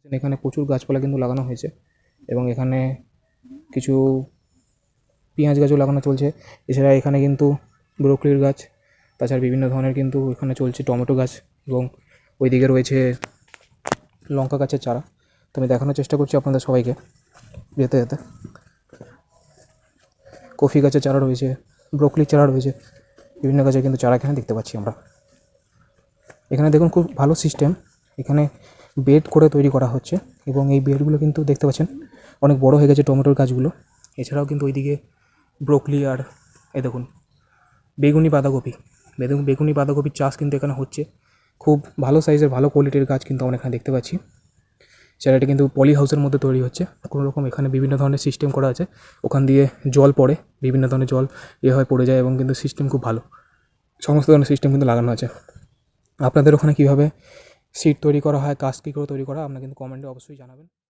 এখানে প্রচুর গাছপালা কিন্তু লাগানো হয়েছে এবং এখানে কিছু পেঁয়াজ গাছও লাগানো চলছে। এছাড়া এখানে কিন্তু ব্রোকলির গাছ, তাছাড়া বিভিন্ন ধরনের কিন্তু এখানে চলছে টমেটো গাছ এবং ওইদিকে রয়েছে লঙ্কা গাছের চারা। তো আমি দেখানোর চেষ্টা করছি আপনাদের সবাইকে যেতে যেতে। কফি গাছের চারা রয়েছে, ব্রোকলির চারা রয়েছে, বিভিন্ন গাছের কিন্তু চারা এখানে দেখতে পাচ্ছি আমরা। এখানে দেখুন খুব ভালো সিস্টেম, এখানে বেড করে তৈরি করা হচ্ছে এবং এই বেডগুলো কিন্তু দেখতে পাচ্ছেন অনেক বড় হয়ে গেছে টমেটোর গাছগুলো। এছাড়াও কিন্তু ওইদিকে ব্রোকলি আর এই দেখুন বেগুনি বাঁধাকপির চাষ কিন্তু এখানে হচ্ছে। খুব ভালো সাইজের ভালো কোয়ালিটির গাছ কিন্তু আমরা এখানে দেখতে পাচ্ছি। সেটা কিন্তু পলি হাউসের মধ্যে তৈরি হচ্ছে কোনো রকম। এখানে বিভিন্ন ধরনের সিস্টেম করা আছে, ওখান দিয়ে জল পড়ে, বিভিন্ন ধরনের জল হয় পড়ে যায় এবং কিন্তু সিস্টেম খুব ভালো, সমস্ত ধরনের সিস্টেম কিন্তু লাগানো আছে। আপনাদের ওখানে কীভাবে সিট তৈরি করা হয়, কাজ কী করে তৈরি করা হয়, আপনারা কিন্তু কমেন্টে অবশ্যই জানাবেন।